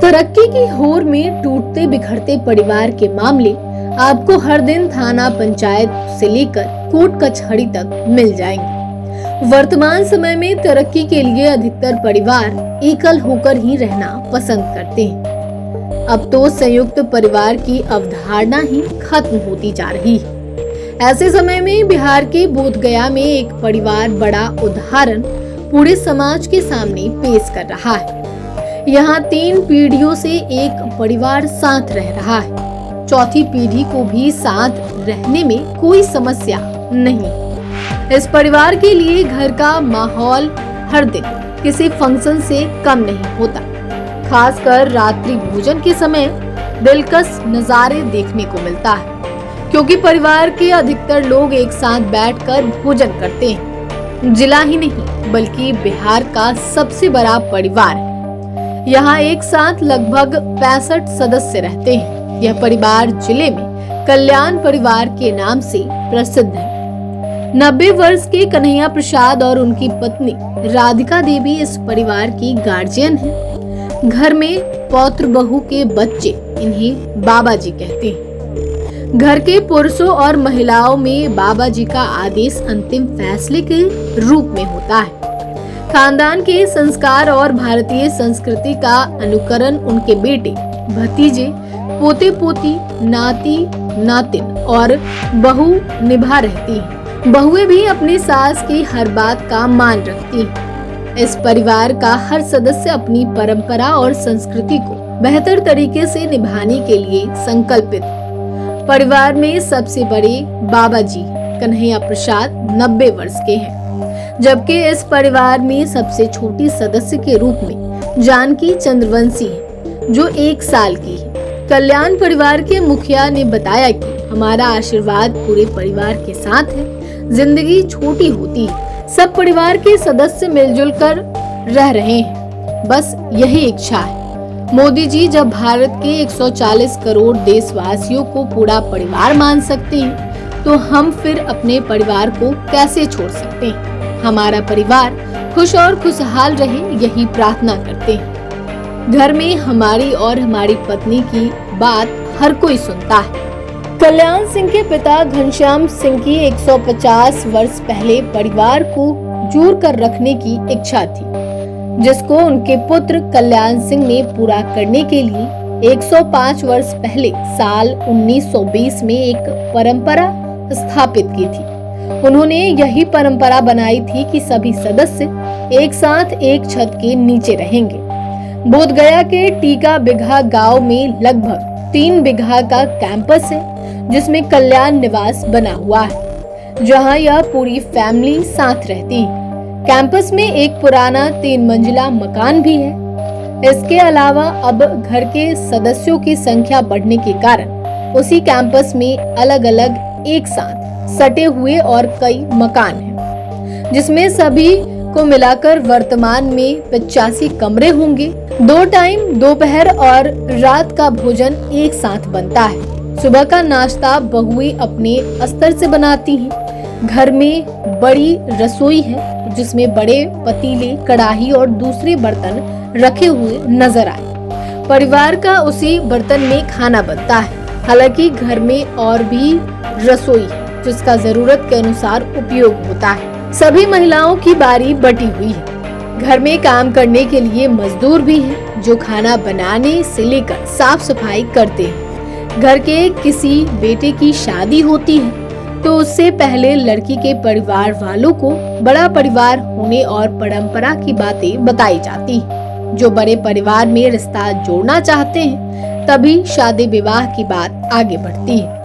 तरक्की की होड़ में टूटते बिखरते परिवार के मामले आपको हर दिन थाना पंचायत से लेकर कोर्ट कचहरी तक मिल जाएंगे। वर्तमान समय में तरक्की के लिए अधिकतर परिवार एकल होकर ही रहना पसंद करते हैं। अब तो संयुक्त परिवार की अवधारणा ही खत्म होती जा रही है। ऐसे समय में बिहार के बोधगया में एक परिवार बड़ा उदाहरण पूरे समाज के सामने पेश कर रहा है। यहाँ 3 पीढ़ियों से एक परिवार साथ रह रहा है। चौथी पीढ़ी को भी साथ रहने में कोई समस्या नहीं। इस परिवार के लिए घर का माहौल हर दिन किसी फंक्शन से कम नहीं होता। खासकर रात्रि भोजन के समय दिलकश नजारे देखने को मिलता है, क्योंकि परिवार के अधिकतर लोग एक साथ बैठकर भोजन करते हैं। जिला ही नहीं बल्कि बिहार का सबसे बड़ा परिवार है। यहाँ एक साथ लगभग 65 सदस्य रहते हैं। यह परिवार जिले में कल्याण परिवार के नाम से प्रसिद्ध है। 90 वर्ष के कन्हैया प्रसाद और उनकी पत्नी राधिका देवी इस परिवार की गार्जियन है। घर में पौत्र बहू के बच्चे इन्हें बाबा जी कहते हैं। घर के पुरुषों और महिलाओं में बाबा जी का आदेश अंतिम फैसले के रूप में होता है। खानदान के संस्कार और भारतीय संस्कृति का अनुकरण उनके बेटे, भतीजे, पोते पोती, नाती नातिन और बहू निभा रहती हैं। बहुएं भी अपनी सास की हर बात का मान रखती हैं। इस परिवार का हर सदस्य अपनी परंपरा और संस्कृति को बेहतर तरीके से निभाने के लिए संकल्पित है। परिवार में सबसे बड़े बाबा जी कन्हैया प्रसाद 90 वर्ष के हैं, जबकि इस परिवार में सबसे छोटी सदस्य के रूप में जानकी चंद्रवंशी है, जो 1 साल की है। कल्याण परिवार के मुखिया ने बताया कि हमारा आशीर्वाद पूरे परिवार के साथ है। जिंदगी छोटी होती है, सब परिवार के सदस्य मिलजुल कर रह रहे हैं, बस यही इच्छा है। मोदी जी जब भारत के 140 करोड़ देशवासियों को पूरा परिवार मान सकते हैं, तो हम फिर अपने परिवार को कैसे छोड़ सकते हैं। हमारा परिवार खुश और खुशहाल रहे, यही प्रार्थना करते हैं। घर में हमारी और हमारी पत्नी की बात हर कोई सुनता है। कल्याण सिंह के पिता घनश्याम सिंह की 150 वर्ष पहले परिवार को जोड़ कर रखने की इच्छा थी, जिसको उनके पुत्र कल्याण सिंह ने पूरा करने के लिए 105 वर्ष पहले साल 1920 में एक परंपरा स्थापित की थी। उन्होंने यही परंपरा बनाई थी कि सभी सदस्य एक साथ एक छत के नीचे रहेंगे। बोधगया के टीका बिघा गांव में लगभग 3 बिघा का कैंपस है, जिसमें कल्याण निवास बना हुआ है, जहां यह पूरी फैमिली साथ रहती है। कैंपस में एक पुराना 3 मंजिला मकान भी है। इसके अलावा अब घर के सदस्यों की संख्या बढ़ने के कारण उसी कैंपस में अलग अलग एक साथ सटे हुए और कई मकान हैं, जिसमें सभी को मिलाकर वर्तमान में 85 कमरे होंगे। 2 टाइम दोपहर और रात का भोजन एक साथ बनता है। सुबह का नाश्ता बहुएं अपने स्तर से बनाती हैं। घर में बड़ी रसोई है, जिसमें बड़े पतीले, कढ़ाई और दूसरे बर्तन रखे हुए नजर आए। परिवार का उसी बर्तन में खाना बनता है। हालांकि घर में और भी रसोई है, जिसका जरूरत के अनुसार उपयोग होता है। सभी महिलाओं की बारी बटी हुई है। घर में काम करने के लिए मजदूर भी हैं, जो खाना बनाने से लेकर साफ सफाई करते हैं। घर के किसी बेटे की शादी होती है, तो उससे पहले लड़की के परिवार वालों को बड़ा परिवार होने और परंपरा की बातें बताई जाती हैं। जो बड़े परिवार में रिश्ता जोड़ना चाहते हैं, तभी शादी विवाह की बात आगे बढ़ती है।